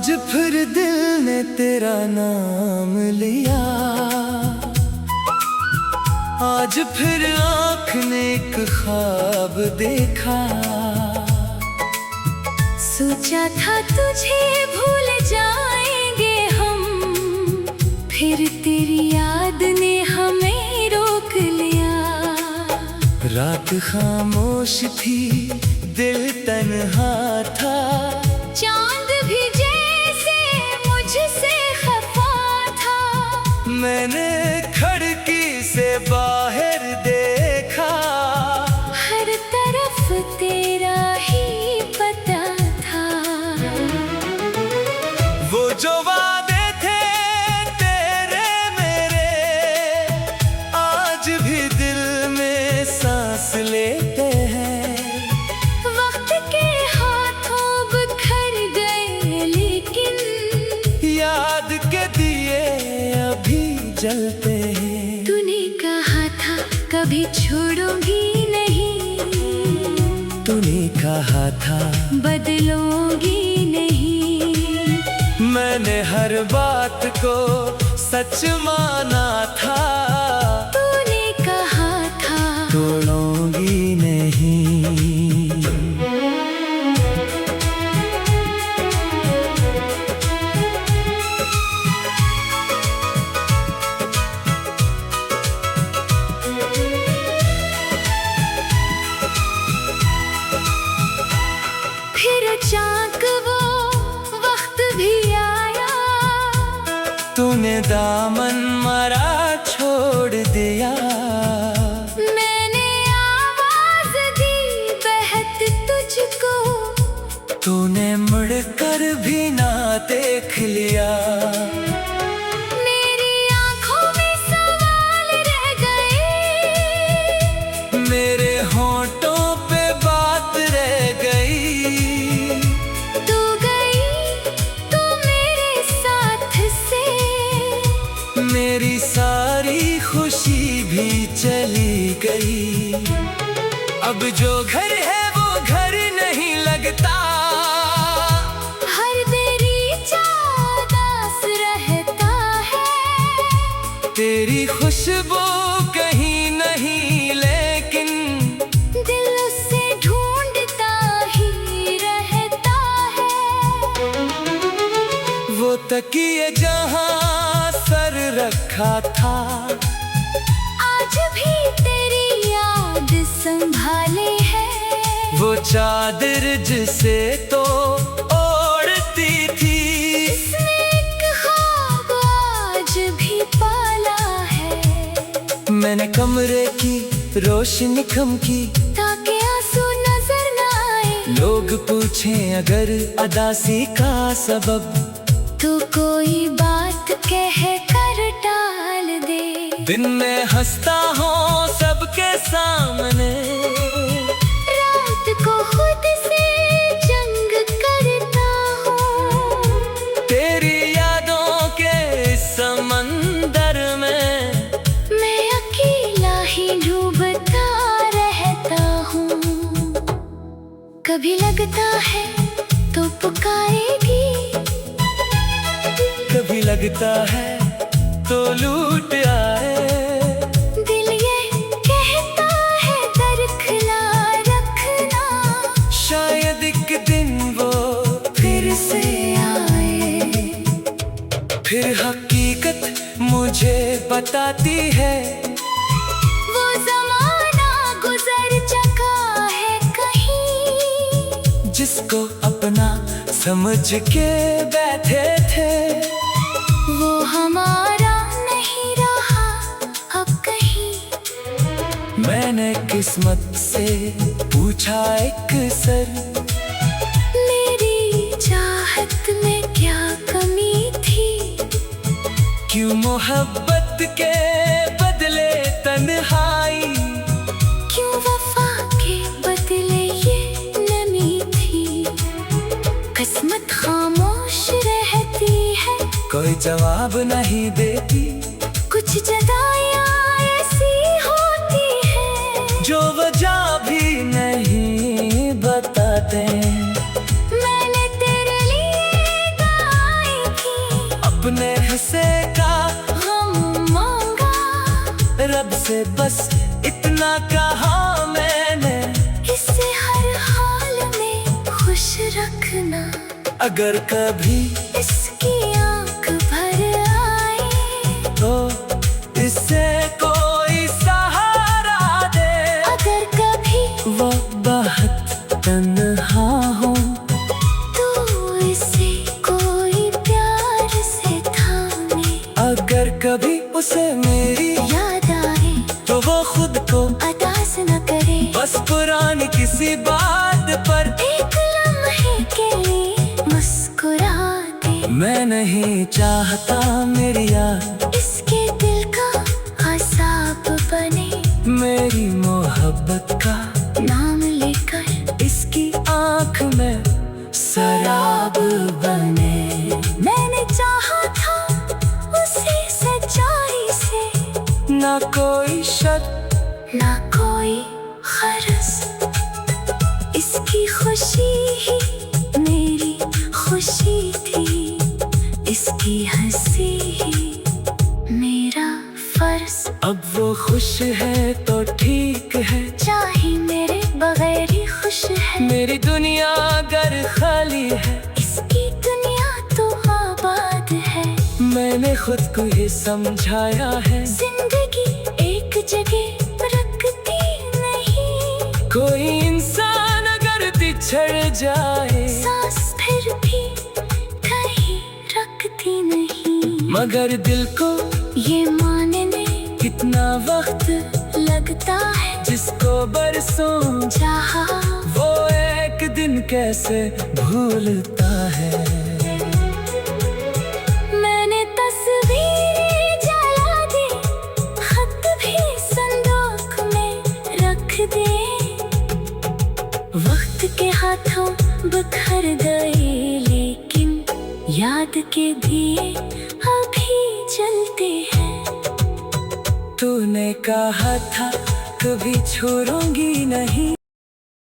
आज फिर दिल ने तेरा नाम लिया, आज फिर आँख ने एक ख्वाब देखा। सोचा था तुझे भूल जाएंगे हम, फिर तेरी याद ने हमें रोक लिया। रात खामोश थी, दिल तन्हा था, चांद भी जैसे मुझसे खफा था। मैंने खिड़की से बाहर देखा, हर तरफ तेरा ही पता था। वो जो वादे थे तेरे मेरे, आज भी दिल में सांस लेते हैं। वक्त के हाथों बिखर गए लेकिन याद के दिए अभी जलते हैं। तूने कहा था कभी छोड़ूंगी नहीं, तूने कहा था बदलूंगी नहीं। मैंने हर बात को सच माना था, तूने कहा था तोड़ूंगी नहीं। फिर अचानक वो वक्त भी आया, तूने दामन मारा छोड़ दिया। मैंने आवाज दी बहत तुझको, तूने मुड़कर भी ना देख लिया। मेरी आंखों में सवाल रह गए, मेरे होंठों पे बात रह गई। तू गई तो मेरे साथ से, मेरी सारी खुशी भी चली गई। अब जो घर है वो घर नहीं लगता, हर तेरी चादास रहता है। तेरी खुशबू कहीं नहीं, लेकिन दिल उसे ढूंढता ही रहता है। वो तकिए जहां सर रखा था, आज भी तेरी याद संभाले है। वो चादर जिसे तो ओढ़ती थी, इसने एक ख्वाब आज भी पाला है। मैंने कमरे की रोशनी कम की, ताकि आंसू नजर न आए। लोग पूछें अगर अदासी का सबब, तो कोई बात कह कर टाल दे। दिन में हंसता हूँ सबके सामने, रात को खुद से जंग करता हूँ। तेरी यादों के समंदर में मैं अकेला ही डूबता रहता हूँ। कभी लगता है तो पुकारेगी, कभी लगता है तो लूट आए। दिल ये कहता है दरखला रखना, शायद एक दिन वो फिर से आए। फिर हकीकत मुझे बताती है, वो जमाना गुजर चुका है कहीं। जिसको अपना समझ के बैठे थे, वो हमारा नहीं रहा अब कहीं। मैंने किस्मत से पूछा एक सर, मेरी चाहत में क्या कमी थी। क्यों मोहब्बत के बदले तन्हाई, क्यों वफा के बदले ये नमी थी। किस्मत खामोश रहती है, कोई जवाब नहीं देती। कुछ जदाइयाँ ऐसी होती है, जो वजह भी नहीं बताते। मैंने तेरे लिए से बस इतना कहा मैंने, इसे हर हाल में खुश रखना। अगर कभी इसकी आंख भर आए तो इससे कोई सहारा दे। अगर कभी वो बहुत तन्हा हो तो इसे कोई प्यार से थामे। अगर कभी उसे मेरी याद आए तो वो खुद को अदास न करे। बस पुरानी किसी बात पर एक लम्हे के लिए मुस्कुरा दे। मैं नहीं चाहता मेरी याद इसके दिल का असाब बने। मेरी मोहब्बत का नाम लेकर इसकी आंख में शराब बने। मैंने चाहा था उसे सच्चाई से, ना कोई शक ना कोई खरस। इसकी खुशी ही मेरी खुशी थी, इसकी हंसी ही मेरा फर्ज। अब वो खुश है तो ठीक है, चाहे मेरे बगैर ही खुश है। मेरी दुनिया अगर खाली है इसकी दुनिया तो आबाद है। मैंने खुद को ये समझाया है, जिंदगी एक जगह रखती नहीं। कोई इंसान अगर बिछड़ जाए सांस फिर भी कहीं रखती नहीं। मगर दिल को ये मानने कितना वक्त लगता है, जिसको बरसों चाहा वो एक दिन कैसे भूलता है। मैंने तस्वीरें जला दी, खत भी संदूक में रख दे। वक्त के हाथों बिखर गए लेकिन याद के दिए अभी जलते हैं। तूने कहा था कभी छोड़ूंगी नहीं।